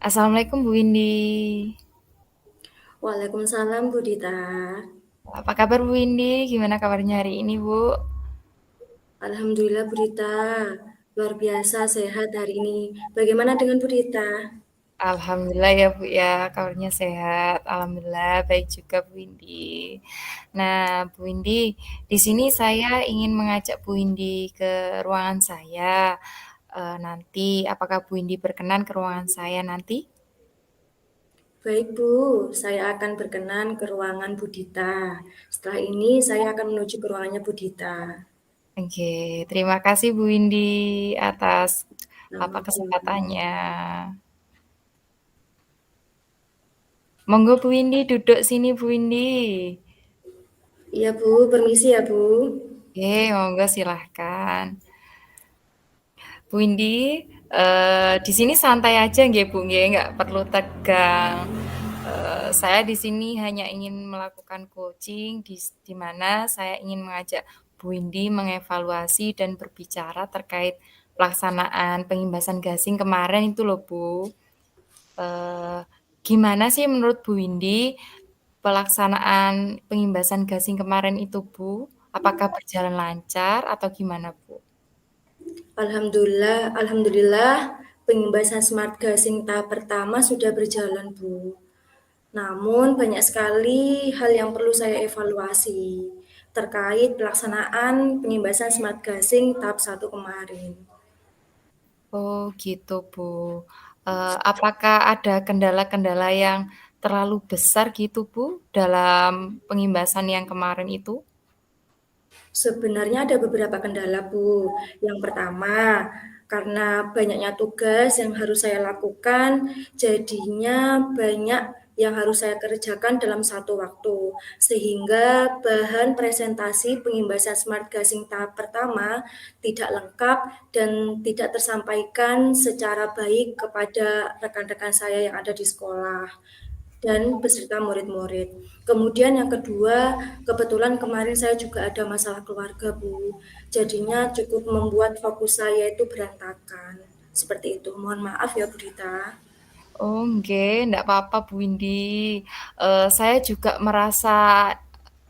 Assalamualaikum Bu Windy. Waalaikumsalam Bu Dita. Apa kabar Bu Windy? Gimana kabarnya hari ini Bu? Alhamdulillah Bu Dita, luar biasa sehat hari ini. Bagaimana dengan Bu Dita? Alhamdulillah ya Bu ya, kabarnya sehat. Alhamdulillah baik juga Bu Windy. Nah Bu Windy, di sini saya ingin mengajak Bu Windy ke ruangan saya. Nanti, apakah Bu Windy berkenan ke ruangan saya nanti? Baik Bu, saya akan berkenan ke ruangan Bu Dita. Setelah ini saya akan menuju ke ruangannya Bu Dita. Oke, terima kasih Bu Windy atas Nama Bu. kesempatannya. Monggo Bu Windy duduk sini Bu Windy. Iya Bu, permisi ya Bu. Oke, monggo silahkan. Bu Indi, di sini santai aja nggih Bu nggih, nggak perlu tegang. Saya di sini hanya ingin melakukan coaching di mana saya ingin mengajak Bu Indi mengevaluasi dan berbicara terkait pelaksanaan pengimbasan gasing kemarin itu loh Bu. Eee, Gimana sih menurut Bu Windy pelaksanaan pengimbasan gasing kemarin itu Bu? Apakah berjalan lancar atau gimana Bu? Alhamdulillah, pengimbasan smart gasing tahap pertama sudah berjalan Bu. Namun banyak sekali hal yang perlu saya evaluasi terkait pelaksanaan pengimbasan smart gasing tahap 1 kemarin. Oh gitu, Bu. Apakah ada kendala-kendala yang terlalu besar gitu, Bu, dalam pengimbasan yang kemarin itu? Sebenarnya ada beberapa kendala, Bu. Yang pertama, karena banyaknya tugas yang harus saya lakukan, jadinya banyak yang harus saya kerjakan dalam satu waktu. Sehingga bahan presentasi pengimbasan smart gasing tahap pertama tidak lengkap dan tidak tersampaikan secara baik kepada rekan-rekan saya yang ada di sekolah dan beserta murid-murid. Kemudian yang kedua, kebetulan kemarin saya juga ada masalah keluarga, Bu. Jadinya cukup membuat fokus saya itu berantakan. Seperti itu. Mohon maaf ya, Bu Dita. Oh, nggih, ndak apa-apa, Bu Windy. Saya juga merasa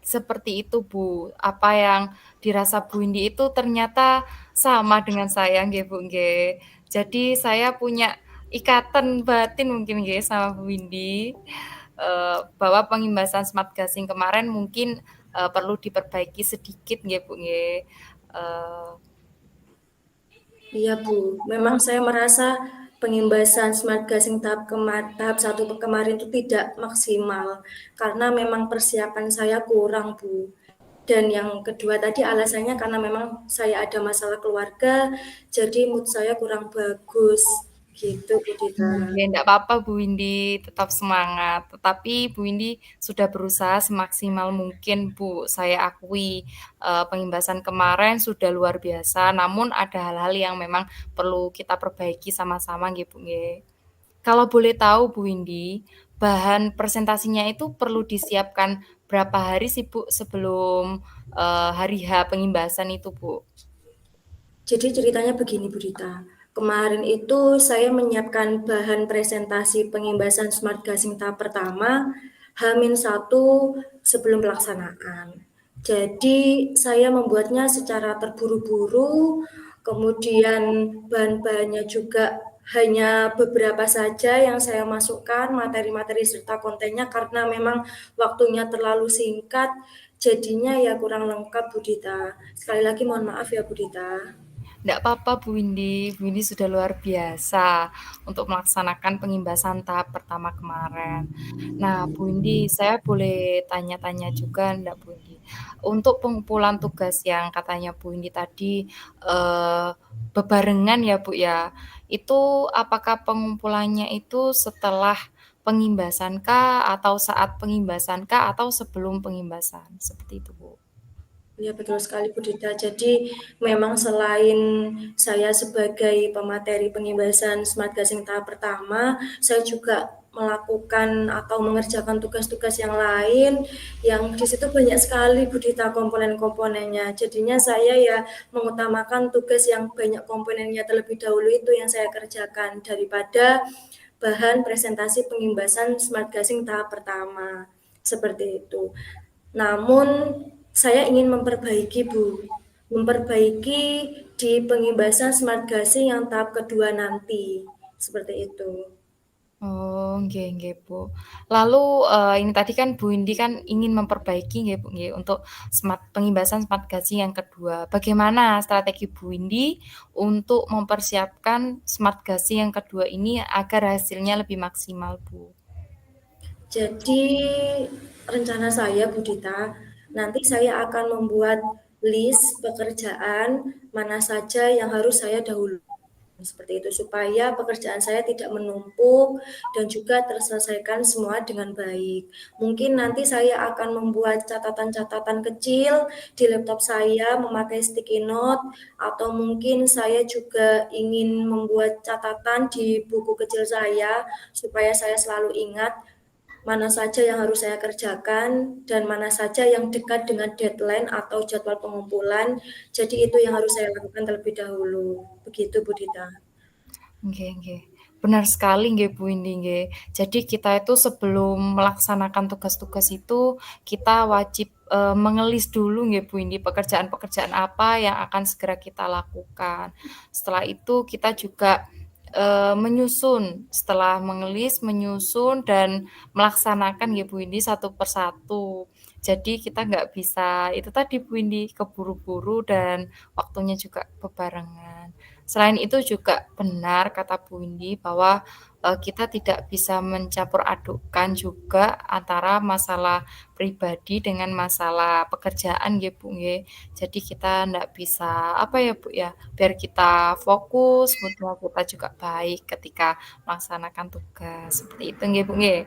seperti itu, Bu. Apa yang dirasa Bu Windy itu ternyata sama dengan saya, nggih, Bu, nggih. Jadi saya punya ikatan batin mungkin nggih sama Bu Windy, bahwa pengimbasan smart gasing kemarin mungkin, perlu diperbaiki sedikit nggih, Bu, nggih. Eee Iya, Bu. Memang saya merasa pengimbasan smart gasing tahap 1 kemarin itu tidak maksimal karena memang persiapan saya kurang, Bu. Dan yang kedua tadi alasannya karena memang saya ada masalah keluarga, jadi mood saya kurang bagus. Gitu, Bu Dita. Ya, enggak apa-apa Bu Windy, tetap semangat. Tetapi Bu Windy sudah berusaha semaksimal mungkin Bu. Saya akui pengimbasan kemarin sudah luar biasa, namun ada hal-hal yang memang perlu kita perbaiki sama-sama nggih Bu nggih. Kalau boleh tahu Bu Windy, bahan presentasinya itu perlu disiapkan berapa hari sih Bu sebelum hari H pengimbasan itu Bu? Jadi ceritanya begini Bu Dita, kemarin itu saya menyiapkan bahan presentasi pengimbasan smart gasing tahap pertama H-1 sebelum pelaksanaan. Jadi saya membuatnya secara terburu-buru, kemudian bahan-bahannya juga hanya beberapa saja yang saya masukkan, materi-materi serta kontennya karena memang waktunya terlalu singkat, jadinya ya kurang lengkap Bu Dita. Sekali lagi mohon maaf ya Bu Dita. Nggak apa-apa Bu Windy, Bu Windy sudah luar biasa untuk melaksanakan pengimbasan tahap pertama kemarin. Nah Bu Windy, saya boleh tanya-tanya juga enggak Bu Windy? Untuk pengumpulan tugas yang katanya Bu Indi tadi, bebarengan ya, Bu, ya. Itu apakah pengumpulannya itu setelah pengimbasan kah, atau saat pengimbasan kah, atau sebelum pengimbasan? Seperti itu, Bu. Ya betul sekali Bu Dita. Jadi memang selain saya sebagai pemateri pengimbasan Smart Gasing tahap pertama, saya juga melakukan atau mengerjakan tugas-tugas yang lain yang di situ banyak sekali Bu Dita komponen-komponennya. Jadinya saya ya mengutamakan tugas yang banyak komponennya terlebih dahulu itu yang saya kerjakan daripada bahan presentasi pengimbasan Smart Gasing tahap pertama. Seperti itu. Namun saya ingin memperbaiki Bu, memperbaiki di pengimbasan smart gasing yang tahap kedua nanti. Seperti itu. Oh, nggih nggih, Bu. Lalu, ini tadi kan Bu Indi kan ingin memperbaiki nggih, Bu, nggih, untuk pengimbasan smart gasing yang kedua. Bagaimana strategi Bu Indi untuk mempersiapkan smart gasing yang kedua ini agar hasilnya lebih maksimal, Bu? Jadi rencana saya Bu Dita, nanti saya akan membuat list pekerjaan mana saja yang harus saya dahulukan seperti itu supaya pekerjaan saya tidak menumpuk dan juga terselesaikan semua dengan baik. Mungkin nanti saya akan membuat catatan-catatan kecil di laptop saya memakai sticky note atau mungkin saya juga ingin membuat catatan di buku kecil saya supaya saya selalu ingat mana saja yang harus saya kerjakan dan mana saja yang dekat dengan deadline atau jadwal pengumpulan. Jadi itu yang harus saya lakukan terlebih dahulu. Begitu Bu Dita. Nggih nggih. Benar sekali nggih Bu Indi nggih. Jadi kita itu sebelum melaksanakan tugas-tugas itu, kita wajib, mengelis dulu nggih Bu Indi, pekerjaan-pekerjaan apa yang akan segera kita lakukan. Setelah itu kita juga, menyusun, setelah mengelis, menyusun, dan melaksanakan nggih Bu Indi satu persatu. Jadi kita nggak bisa itu tadi Bu Indi, keburu-buru dan waktunya juga bebarengan. Selain itu juga benar kata Bu Windy bahwa, kita tidak bisa mencampur adukkan juga antara masalah pribadi dengan masalah pekerjaan nggih, Bu, nggih. Jadi kita ndak bisa, apa ya, Bu, ya, biar kita fokus, mood-nya kita juga baik ketika melaksanakan tugas, seperti itu nggih, Bu, nggih.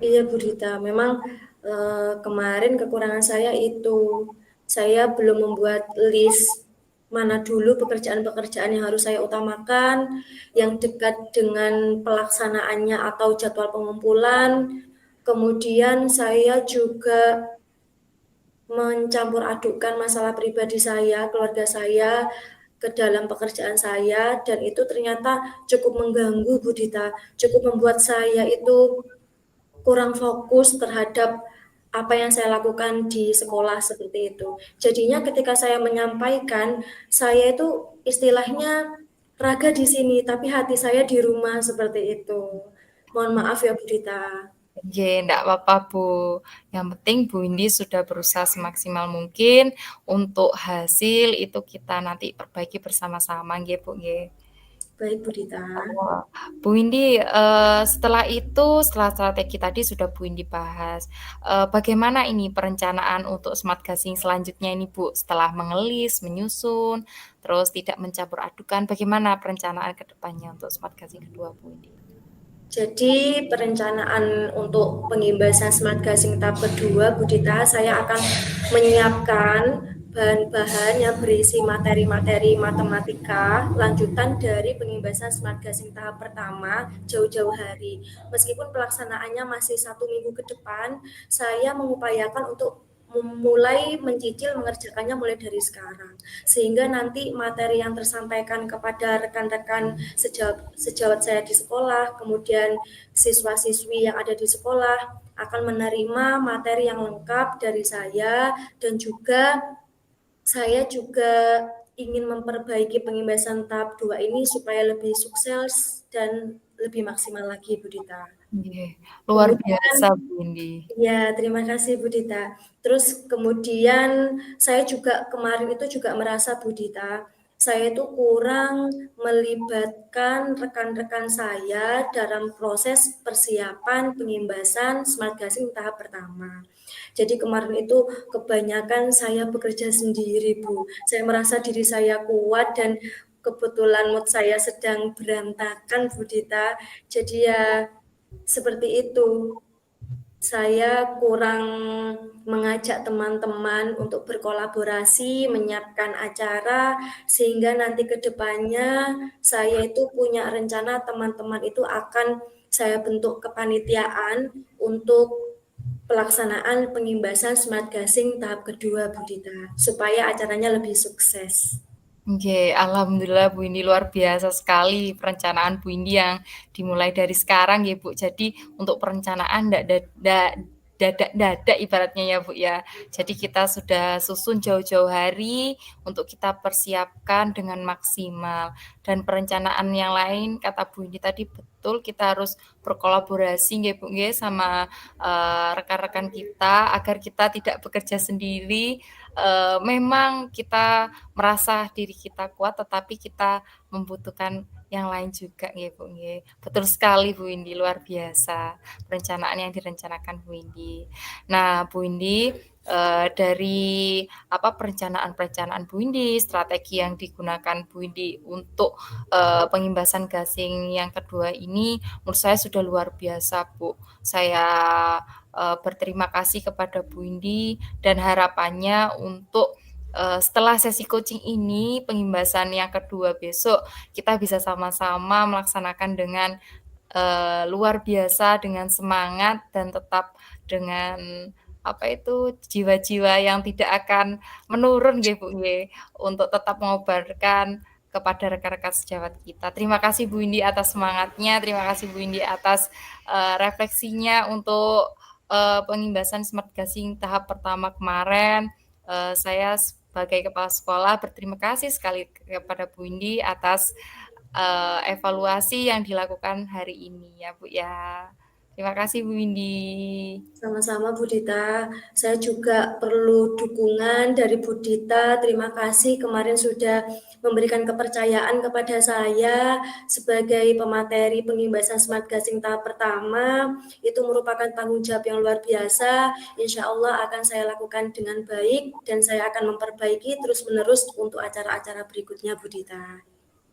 Iya Bu Dita, memang kemarin kekurangan saya itu. Saya belum membuat list mana dulu pekerjaan-pekerjaan yang harus saya utamakan, yang dekat dengan pelaksanaannya atau jadwal pengumpulan. Kemudian saya juga mencampur adukkan masalah pribadi saya, keluarga saya ke dalam pekerjaan saya dan itu ternyata cukup mengganggu Bu Dita, cukup membuat saya itu kurang fokus terhadap apa yang saya lakukan di sekolah seperti itu. Jadinya ketika saya menyampaikan, saya itu istilahnya raga di sini, tapi hati saya di rumah seperti itu. Mohon maaf ya Bu Dita. Nggih, ndak apa-apa, Bu. Yang penting Bu Indi sudah berusaha semaksimal mungkin untuk hasil itu kita nanti perbaiki bersama-sama nggih, Bu, nggih. Baik Bu Dita. Oh, Bu Windy, setelah strategi tadi sudah Bu Windy bahas, bagaimana ini perencanaan untuk smart gasing selanjutnya ini, Bu? Setelah mengelis, menyusun, terus tidak mencampur adukan, bagaimana perencanaan ke depannya untuk smart gasing kedua, Bu Windy? Jadi perencanaan untuk pengimbasan smart gasing tahap kedua, Bu Dita, saya akan menyiapkan bahan-bahan yang berisi materi-materi matematika lanjutan dari pengimbasan smart gasing tahap pertama jauh-jauh hari. Meskipun pelaksanaannya masih 1 minggu ke depan, saya mengupayakan untuk mulai mencicil mengerjakannya mulai dari sekarang sehingga nanti materi yang tersampaikan kepada rekan-rekan sejawat saya di sekolah kemudian siswa-siswi yang ada di sekolah akan menerima materi yang lengkap dari saya dan juga saya juga ingin memperbaiki pengimbasan tahap 2 ini supaya lebih sukses dan lebih maksimal lagi Bu Dita. Nggih, luar Kemudian biasa, Bu Windy. ya, terima kasih Bu Dita. Terus kemudian saya juga kemarin itu juga merasa Bu Dita, saya itu kurang melibatkan rekan-rekan saya dalam proses persiapan pengimbasan smart gasing tahap pertama. Jadi kemarin itu kebanyakan saya bekerja sendiri, Bu. Saya merasa diri saya kuat dan kebetulan mood saya sedang berantakan, Bu Dita. Jadi ya seperti itu. Saya kurang mengajak teman-teman untuk berkolaborasi, menyiapkan acara, sehingga nanti ke depannya saya itu punya rencana teman-teman itu akan saya bentuk kepanitiaan untuk pelaksanaan pengimbasan smart gasing tahap kedua, Bu Dita, supaya acaranya lebih sukses. Oke, alhamdulillah Bu Indi luar biasa sekali perencanaan Bu Indi yang dimulai dari sekarang ya Bu. Jadi untuk perencanaan dadak ibaratnya ya Bu ya. Jadi kita sudah susun jauh-jauh hari untuk kita persiapkan dengan maksimal. Dan perencanaan yang lain kata Bu Indi tadi betul kita harus berkolaborasi nggih Bu nggih sama rekan-rekan kita agar kita tidak bekerja sendiri. Memang kita merasa diri kita kuat, tetapi kita membutuhkan yang lain juga nggih, Bu, nggih. Betul sekali Bu Indi, luar biasa perencanaan yang direncanakan Bu Indi. Nah, Bu Indi, dari apa perencanaan-perencanaan Bu Indi, strategi yang digunakan Bu Indi untuk pengimbasan gasing yang kedua ini, menurut saya sudah luar biasa, Bu. Saya berterima kasih kepada Bu Indi dan harapannya untuk setelah sesi coaching ini, pengimbasan yang kedua besok, kita bisa sama-sama melaksanakan dengan luar biasa, dengan semangat dan tetap dengan apa itu jiwa-jiwa yang tidak akan menurun nggih Bu nggih, untuk tetap mengobarkan kepada rekan-rekan sejawat kita. Terima kasih Bu Indi atas semangatnya, terima kasih Bu Indi atas refleksinya untuk pengimbasan smart gasing tahap pertama kemarin. Saya sebagai kepala sekolah berterima kasih sekali kepada Bu Indi atas evaluasi yang dilakukan hari ini ya Bu ya. Terima kasih Bu Indi. Sama-sama Bu Dita, saya juga perlu dukungan dari Bu Dita. Terima kasih kemarin sudah memberikan kepercayaan kepada saya sebagai pemateri pengimbasan smart gasing tahap pertama. Itu merupakan tanggung jawab yang luar biasa. Insya Allah akan saya lakukan dengan baik dan saya akan memperbaiki terus-menerus untuk acara-acara berikutnya Bu Dita.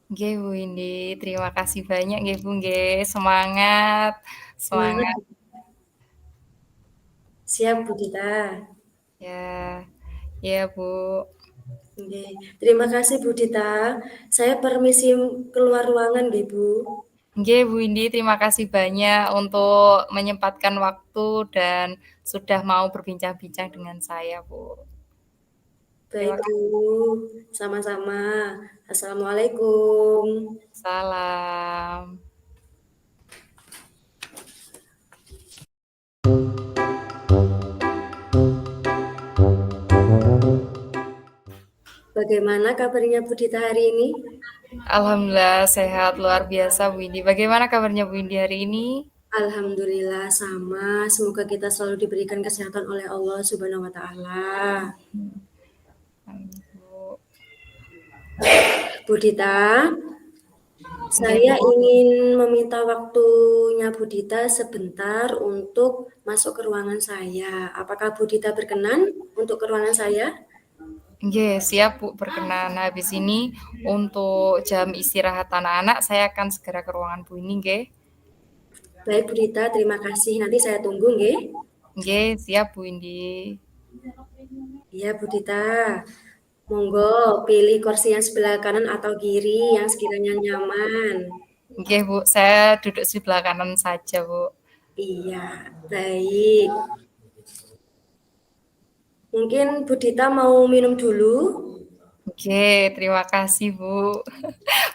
Nggih Bu Indi, terima kasih banyak nggih Bu nggih. Semangat, Semangat. semangat Siap Bu Dita. ya. Ya Bu. Oke. Terima kasih Bu Dita. Saya permisi keluar ruangan deh Bu. Nggih Bu Indi, terima kasih banyak untuk menyempatkan waktu dan sudah mau berbincang-bincang dengan saya Bu. Baik Terima Bu, kasih. sama-sama. Assalamualaikum. Salam. Bagaimana kabarnya Bu Dita hari ini? Alhamdulillah sehat luar biasa Bu Indi. Bagaimana kabarnya Bu Indi hari ini? Alhamdulillah sama. Semoga kita selalu diberikan kesehatan oleh Allah Subhanahu wa taala. Amin, Bu. Bu Dita, Nggih, saya Bu. ingin meminta waktunya Bu Dita sebentar untuk masuk ke ruangan saya. Apakah Bu Dita berkenan untuk ke ruangan saya? Nggih, siap Bu, berkenan. Habis ini untuk jam istirahat anak-anak, saya akan segera ke ruangan Bu ini, nggih. Baik Bu Dita, terima kasih. Nanti saya tunggu nggih. Nggih, siap Bu Indi. Iya Bu Dita. Monggo pilih kursi yang sebelah kanan atau kiri yang sekiranya nyaman. Nggih, Bu, saya duduk sebelah kanan saja, Bu. Iya, baik. Mungkin Bu Dita mau minum dulu? Oke, terima kasih, Bu.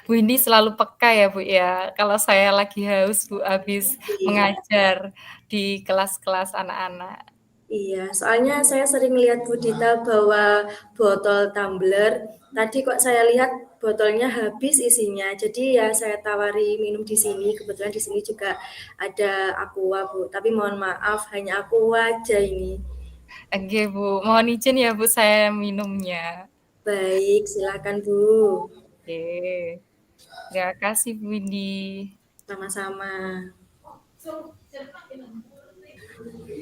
Bu Indi selalu peka ya, Bu, ya. Kalau saya lagi haus, Bu, habis Iya, mengajar di kelas-kelas anak-anak. iya. Soalnya saya sering lihat Bu Dita bawa botol tumbler. Tadi kok saya lihat botolnya habis isinya. Jadi ya saya tawari minum di sini. Kebetulan di sini juga ada Aqua, Bu. Tapi mohon maaf, hanya Aqua aja ini. Oke, Bu. Mohon izin ya, Bu, saya minumnya. Baik, silakan Bu. Oke. Terima kasih Bu Windy. Sama-sama.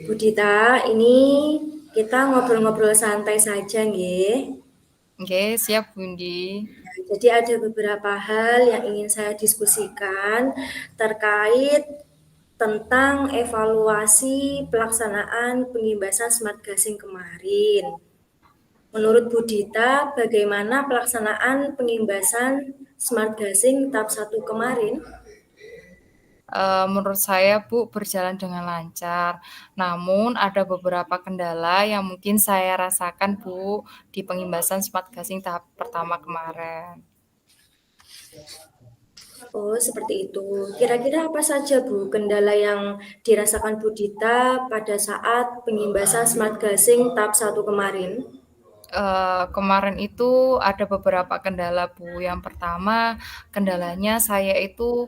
Bu Dita, ini kita ngobrol-ngobrol santai saja nggih. Oke, siap Bu Windy. Jadi ada beberapa hal yang ingin saya diskusikan terkait tentang evaluasi pelaksanaan pengimbasan smart gasing kemarin. Menurut Bu Dita, bagaimana pelaksanaan pengimbasan smart gasing tahap 1 kemarin? Menurut saya Bu berjalan dengan lancar. Namun ada beberapa kendala yang mungkin saya rasakan Bu di pengimbasan smart gasing tahap pertama kemarin. Oh, seperti itu. Kira-kira apa saja Bu kendala yang dirasakan Bu Dita pada saat pengimbasan smart gasing tahap 1 kemarin? Kemarin itu ada beberapa kendala, Bu. Yang pertama, kendalanya saya itu,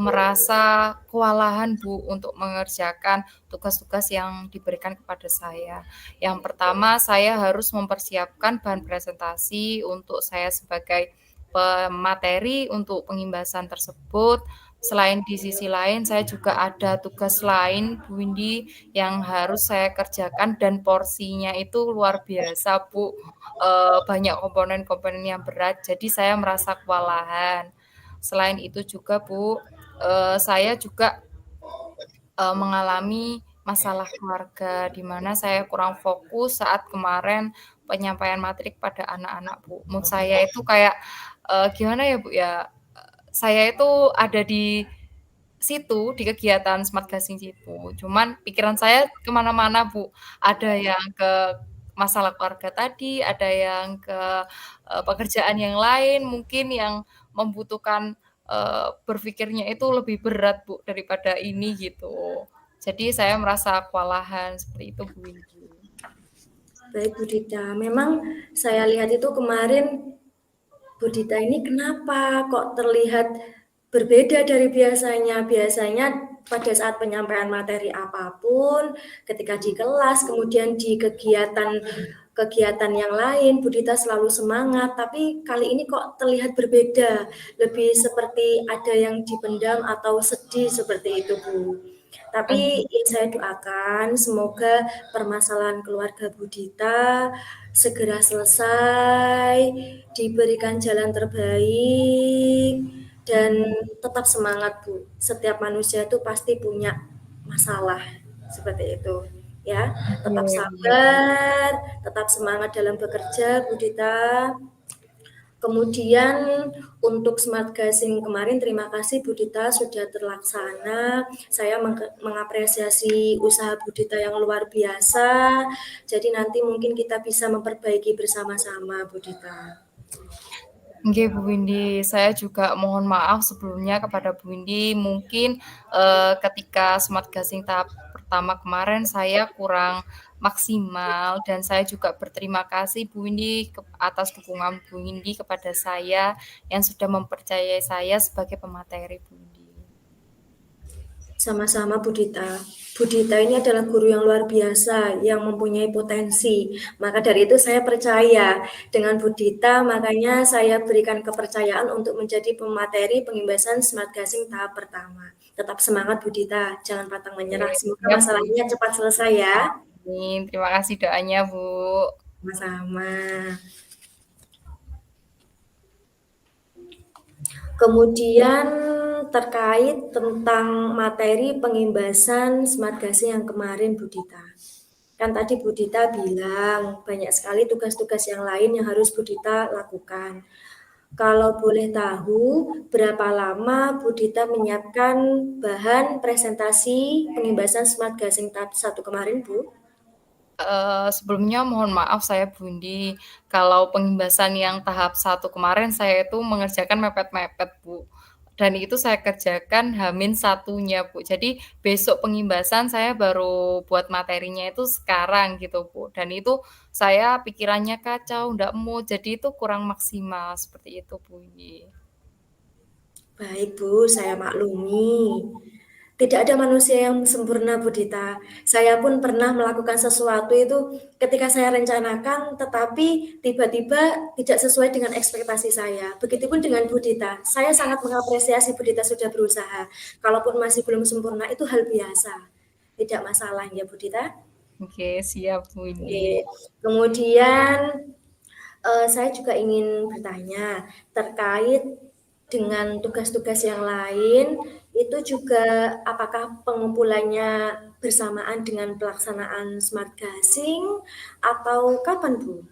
merasa kewalahan, Bu, untuk mengerjakan tugas-tugas yang diberikan kepada saya. Yang pertama, saya harus mempersiapkan bahan presentasi untuk saya sebagai pemateri untuk pengimbasan tersebut. Selain di sisi lain, saya juga ada tugas lain, Bu Windy, yang harus saya kerjakan dan porsinya itu luar biasa, Bu. Banyak komponen-komponen yang berat, jadi saya merasa kewalahan. Selain itu juga, Bu, saya juga mengalami masalah keluarga, di mana saya kurang fokus saat kemarin penyampaian materi kepada anak-anak, Bu. Mood saya itu kayak, gimana ya, Bu, ya, saya itu ada di situ, di kegiatan smart gasing situ. Cuman pikiran saya kemana-mana, Bu. Ada yang ke masalah keluarga tadi, ada yang ke pekerjaan yang lain, mungkin yang membutuhkan berpikirnya itu lebih berat, Bu, daripada ini gitu. Jadi saya merasa kewalahan seperti itu, Bu Windy. Baik Bu Dita, memang saya lihat itu kemarin Bu Dita ini kenapa kok terlihat berbeda dari biasanya? Biasanya pada saat penyampaian materi apapun, ketika di kelas, kemudian di kegiatan yang lain, Bu Dita selalu semangat. Tapi kali ini kok terlihat berbeda, lebih seperti ada yang dipendam atau sedih seperti itu, Bu. Tapi yang saya doakan semoga permasalahan keluarga Bu Dita segera selesai, diberikan jalan terbaik, dan tetap semangat Bu. Setiap manusia itu pasti punya masalah seperti itu. Ya, tetap Oke, sabar, tetap semangat dalam bekerja Bu Dita. Kemudian untuk smart gasing kemarin terima kasih Bu Dita sudah terlaksana. Saya mengapresiasi usaha Bu Dita yang luar biasa. Jadi nanti mungkin kita bisa memperbaiki bersama-sama Bu Dita. nggih, Bu Windy, saya juga mohon maaf sebelumnya kepada Bu Windy, mungkin, ketika smart gasing tahap pertama kemarin saya kurang maksimal dan saya juga berterima kasih Bu Windy atas dukungan Bu Windy kepada saya yang sudah mempercayai saya sebagai pemateri, Bu Windy. Sama-sama Bu Dita. Bu Dita ini adalah guru yang luar biasa, yang mempunyai potensi. Maka dari itu saya percaya dengan Bu Dita, makanya saya berikan kepercayaan untuk menjadi pemateri pengimbasan smart gasing tahap pertama. Tetap semangat Bu Dita, jangan pantang menyerah. Oke, Semoga siap Bu masalahnya Windy, cepat selesai ya. amin. Terima kasih doanya, Bu. Sama-sama. Kemudian terkait tentang materi pengimbasan smart gasing yang kemarin Bu Dita. Kan tadi Bu Dita bilang banyak sekali tugas-tugas yang lain yang harus Bu Dita lakukan. Kalau boleh tahu berapa lama Bu Dita menyiapkan bahan presentasi pengimbasan smart gasing tahap 1 kemarin Bu? Sebelumnya mohon maaf saya Bundi, kalau pengimbasan yang tahap 1 kemarin saya itu mengerjakan mepet-mepet, Bu. Dan itu saya kerjakan Hamin satunya, Bu. Jadi besok pengimbasan saya baru buat materinya itu sekarang gitu, Bu. Dan itu saya pikirannya kacau, ndak mood, jadi itu kurang maksimal seperti itu, Bundi. Baik Bu, saya maklumi. Tidak ada manusia yang sempurna, Bu Dita. Saya pun pernah melakukan sesuatu itu ketika saya rencanakan, tetapi tiba-tiba tidak sesuai dengan ekspektasi saya. Begitupun dengan Bu Dita. Saya sangat mengapresiasi Bu Dita sudah berusaha. Kalaupun masih belum sempurna, itu hal biasa. Tidak masalah ya, Bu Dita. Oke, siap Bu Indi. Oke. Kemudian saya juga ingin bertanya terkait dengan tugas-tugas yang lain, itu juga apakah pengumpulannya bersamaan dengan pelaksanaan smart gasing atau kapan, Bu?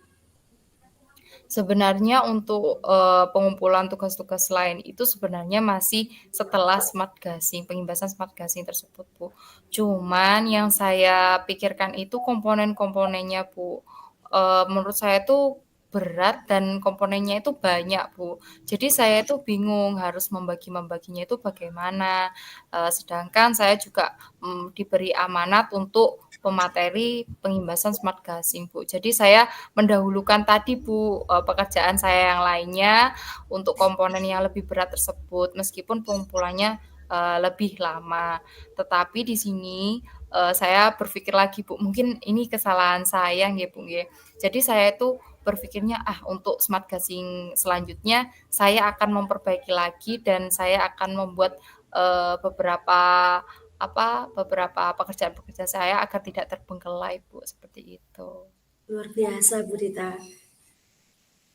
Sebenarnya untuk, pengumpulan tugas-tugas lain itu sebenarnya masih setelah smart gasing, pengimbasan smart gasing tersebut, Bu. Cuman yang saya pikirkan itu komponen-komponennya, Bu. Menurut saya itu berat dan komponennya itu banyak, Bu. Jadi saya itu bingung harus membagi-membaginya itu bagaimana, sedangkan saya juga, diberi amanat untuk pemateri pengimbasan smart gasing, Bu. Jadi saya mendahulukan tadi Bu, pekerjaan saya yang lainnya untuk komponen yang lebih berat tersebut, meskipun pengumpulannya, lebih lama. Tetapi di sini, saya berpikir lagi Bu, mungkin ini kesalahan saya nggih Bu nggih. Jadi saya itu berpikirnya, untuk smart gasing selanjutnya saya akan memperbaiki lagi dan saya akan membuat, beberapa beberapa pekerjaan-pekerjaan saya agar tidak terbengkelai Bu, seperti itu. Luar biasa, Bu Dita.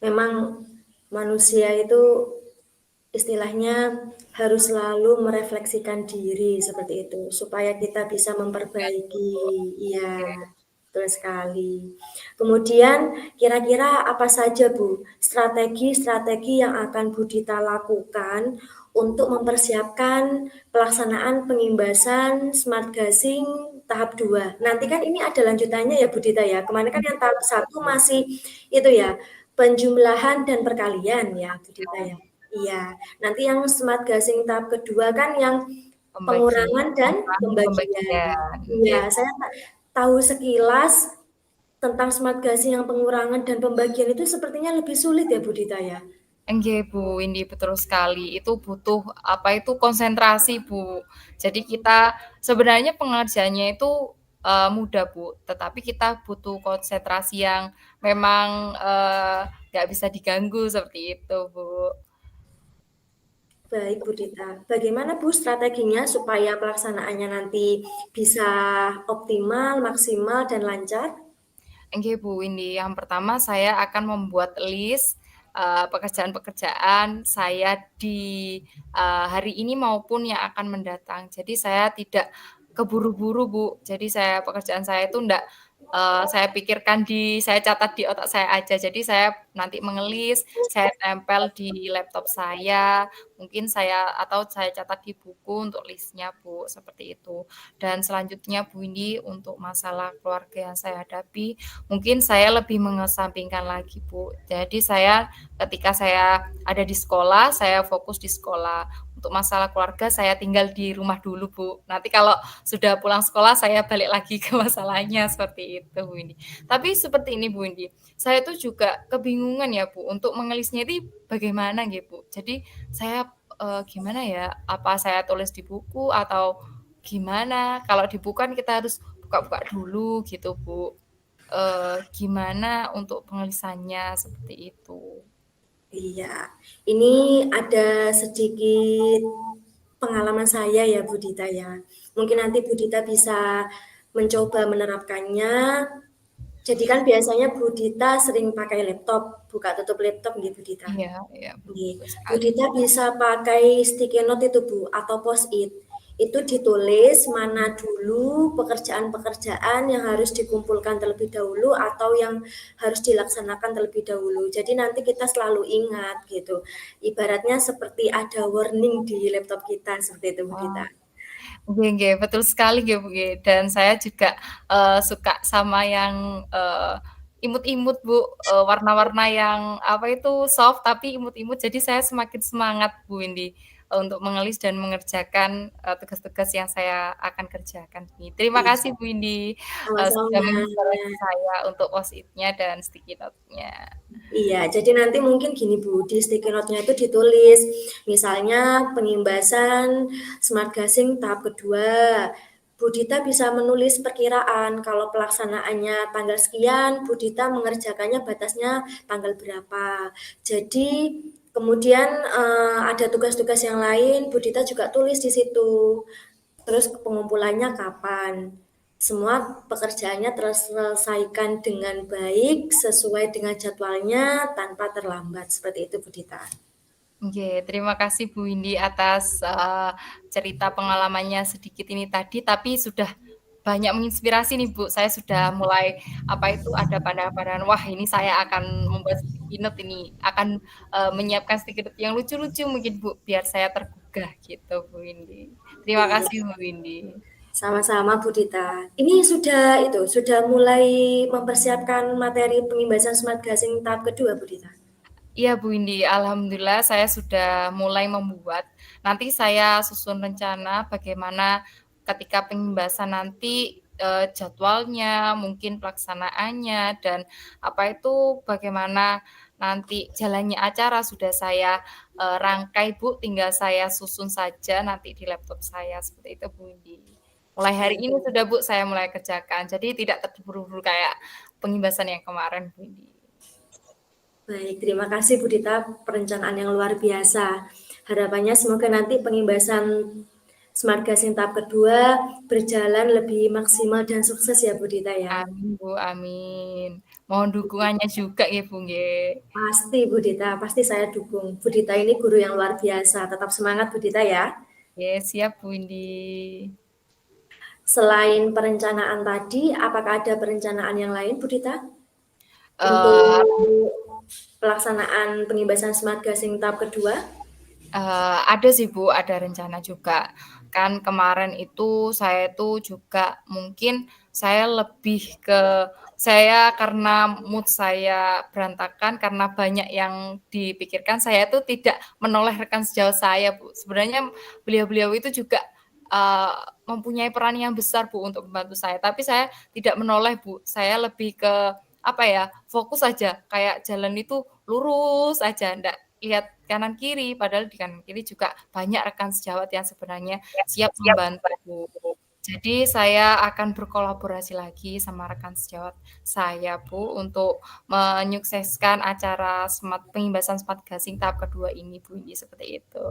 Memang manusia itu istilahnya harus selalu merefleksikan diri seperti itu supaya kita bisa Ya, memperbaiki. Iya, oke. betul sekali. Kemudian kira-kira apa saja Bu strategi-strategi yang akan Bu Dita lakukan untuk mempersiapkan pelaksanaan pengimbasan smart gasing tahap 2. Nanti kan ini ada lanjutannya ya Bu Dita ya. Kemarin kan yang tahap 1 masih itu ya, penjumlahan dan perkalian ya Bu Dita ya. Iya, nanti yang smart gasing tahap kedua kan yang Membagi pengurangan dan pengurangan pembagian. pembagian, Iya, nggih. saya tahu sekilas tentang smart gasing yang pengurangan dan pembagian itu sepertinya lebih sulit ya Bu Dita ya. Nggih, Bu Windy, betul sekali. Itu butuh, konsentrasi, Bu. Jadi kita sebenarnya pengerjaannya itu, mudah, Bu, tetapi kita butuh konsentrasi yang memang, nggak bisa diganggu, seperti itu, Bu. Baik Bu Dita, bagaimana Bu strateginya supaya pelaksanaannya nanti bisa optimal, maksimal, dan lancar? Oke Bu Windy, yang pertama saya akan membuat list pekerjaan-pekerjaan saya di hari ini maupun yang akan mendatang. Jadi saya tidak keburu-buru Bu. Jadi pekerjaan saya itu enggak saya pikirkan saya catat di otak saya aja. Jadi saya nanti mengelis, saya tempel di laptop saya, mungkin saya catat di buku untuk listnya Bu, seperti itu. Dan selanjutnya Bu Windy untuk masalah keluarga yang saya hadapi, mungkin saya lebih mengesampingkan lagi, Bu. Jadi ketika saya ada di sekolah, saya fokus di sekolah. Untuk masalah keluarga, saya tinggal di rumah dulu, Bu. Nanti kalau sudah pulang sekolah, saya balik lagi ke masalahnya, seperti itu, Bu Indi. Tapi seperti ini, Bu Indi, saya tuh juga kebingungan ya, Bu, untuk mengelisnya itu bagaimana gitu, Bu. Jadi saya gimana ya, apa saya tulis di buku atau gimana? Kalau di buku kan kita harus buka-buka dulu gitu, Bu. Gimana untuk pengeluasannya seperti itu. Iya, ini ada sedikit pengalaman saya ya Bu Dita ya. Mungkin nanti Bu Dita bisa mencoba menerapkannya. Jadi kan biasanya Bu Dita sering pakai laptop, buka tutup laptop gitu Bu Dita. Iya iya, Nggih, betul Bu sekali. Dita bisa pakai sticky note itu Bu, atau post-it. Itu ditulis mana dulu pekerjaan-pekerjaan yang harus dikumpulkan terlebih dahulu atau yang harus dilaksanakan terlebih dahulu. Jadi nanti kita selalu ingat gitu. Ibaratnya seperti ada warning di laptop kita seperti itu Bu Wah, Dita. nggih nggih, betul sekali nggih, Bu, nggih. Dan saya juga, suka sama yang, imut-imut, Bu, warna-warna yang, soft tapi imut-imut, jadi saya semakin semangat, Bu Windy. untuk mengelis dan mengerjakan, tugas-tugas yang saya akan kerjakan. Terima Iya, kasih Bu Indi, sudah sama-sama. menginspirasi saya untuk Post-it-nya dan sticky note-nya. Iya, jadi nanti mungkin gini Bu, di sticky note-nya itu ditulis, misalnya pengimbasan smart gasing tahap kedua. Bu Dita bisa menulis perkiraan kalau pelaksanaannya tanggal sekian, Bu Dita mengerjakannya batasnya tanggal berapa. Jadi kemudian ada tugas-tugas yang lain, Bu Dita juga tulis di situ. Terus pengumpulannya kapan? Semua pekerjaannya terselesaikan dengan baik sesuai dengan jadwalnya tanpa terlambat. Seperti itu, Bu Dita. Oke, terima kasih Bu Windy atas cerita pengalamannya sedikit ini tadi, tapi sudah banyak menginspirasi nih Bu. Saya sudah mulai ada pandangan-pandangan, wah ini saya akan membuat sticky note ini, akan menyiapkan sticky note yang lucu-lucu mungkin Bu, biar saya tergugah gitu Bu Windy. Terima Iya, kasih Bu Windy. sama-sama Bu Dita. Ini sudah mulai mempersiapkan materi pengimbasan smart gasing tahap kedua, Bu Dita. Iya Bu Indi, alhamdulillah saya sudah mulai membuat. Nanti saya susun rencana bagaimana ketika pengimbasan nanti jadwalnya, mungkin pelaksanaannya dan bagaimana nanti jalannya acara sudah saya rangkai Bu, tinggal saya susun saja nanti di laptop saya seperti itu Bu Indi. Mulai hari ini sudah Bu saya mulai kerjakan, jadi tidak terburu-buru kayak pengimbasan yang kemarin Bu Indi. Baik, terima kasih Bu Dita, perencanaan yang luar biasa. Harapannya semoga nanti pengimbasan smart gasing tahap kedua berjalan lebih maksimal dan sukses ya Bu Dita ya. Amin Bu, amin. Mohon dukungannya juga ya Bu nggih. Pasti Bu Dita, pasti saya dukung. Bu Dita ini guru yang luar biasa. Tetap semangat Bu Dita ya. Oke, siap Bu Indi. Selain perencanaan tadi, apakah ada perencanaan yang lain Bu Dita? Untuk Uh, pelaksanaan pengimbasan smart gasing tahap kedua? ada sih Bu, ada rencana juga. Kan kemarin itu saya tuh juga mungkin saya lebih ke saya karena mood saya berantakan karena banyak yang dipikirkan, saya tuh tidak menoleh rekan sejauh saya Bu. Sebenarnya beliau-beliau itu juga mempunyai peran yang besar Bu untuk membantu saya, tapi saya tidak menoleh Bu. Saya lebih ke fokus aja kayak jalan itu lurus aja, enggak lihat kanan kiri, padahal di kanan kiri juga banyak rekan sejawat yang sebenarnya siap membantu. Jadi saya akan berkolaborasi lagi sama rekan sejawat saya Bu untuk menyukseskan acara pengimbasan smart gasing tahap kedua ini Bu Indi seperti itu.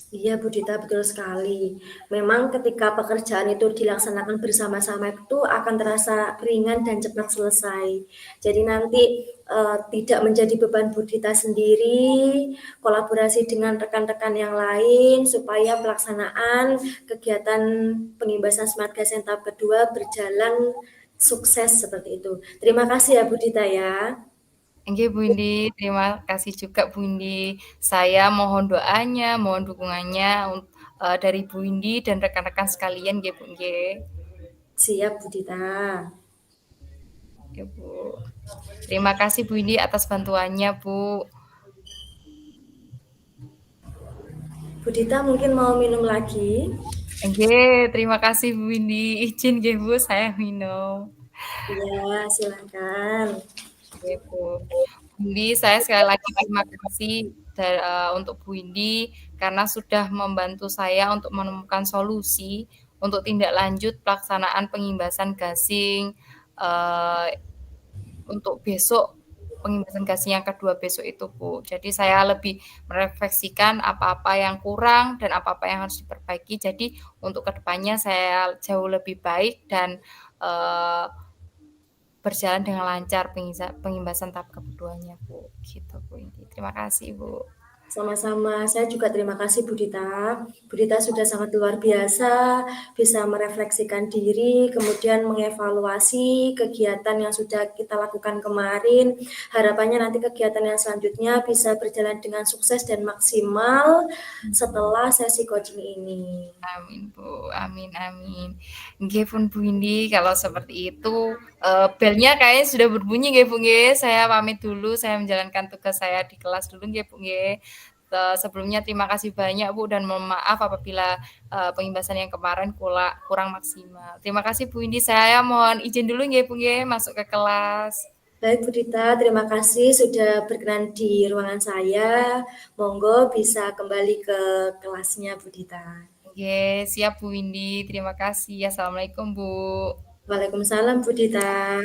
Iya Bu Dita, betul sekali. Memang ketika pekerjaan itu dilaksanakan bersama-sama itu akan terasa ringan dan cepat selesai. Jadi nanti tidak menjadi beban Bu Dita sendiri, kolaborasi dengan rekan-rekan yang lain supaya pelaksanaan kegiatan pengimbasan smart gas yang tahap kedua berjalan sukses seperti itu. Terima kasih ya Bu Dita ya. Nggih Bu Indi, terima kasih juga Bu Indi. Saya mohon doanya, mohon dukungannya dari Bu Indi dan rekan-rekan sekalian nggih Bu nggih. Siap Bu Dita. Ya Bu. Terima kasih Bu Indi atas bantuannya Bu. Bu Dita mungkin mau minum lagi? Nggih, terima kasih Bu Indi. Izin nggih Bu, saya minum. Iya, silakan. Oke Bu. Bu Indi, saya sekali lagi terima kasih untuk Bu Indi karena sudah membantu saya untuk menemukan solusi untuk tindak lanjut pelaksanaan pengimbasan gasing untuk besok pengimbasan gasing yang kedua besok itu Bu. Jadi saya lebih merefleksikan apa-apa yang kurang dan apa-apa yang harus diperbaiki. Jadi untuk kedepannya saya jauh lebih baik dan berjalan dengan lancar pengimbasan tahap keduanya Bu. Gitu Bu. Terima kasih Bu. Sama-sama, saya juga terima kasih Bu Dita. Bu Dita sudah sangat luar biasa, bisa merefleksikan diri, kemudian mengevaluasi kegiatan yang sudah kita lakukan kemarin. Harapannya nanti kegiatan yang selanjutnya bisa berjalan dengan sukses dan maksimal setelah sesi coaching ini. Amin Bu, amin amin. Nggih pun Bu Indi, kalau seperti itu belnya kayaknya sudah berbunyi nggih Bu nggih. Saya pamit dulu, saya menjalankan tugas saya di kelas dulu nggih Bu nggih. Sebelumnya terima kasih banyak Bu dan mohon maaf apabila pengibasan yang kemarin kurang maksimal. Terima kasih Bu Indi. Saya mohon izin dulu nggih Bu nggih masuk ke kelas. Baik Bu Dita, terima kasih sudah berkenan di ruangan saya. Monggo bisa kembali ke kelasnya Bu Dita. Oke, siap Bu Windy. Terima kasih. Assalamualaikum Bu. Waalaikumsalam Bu Dita.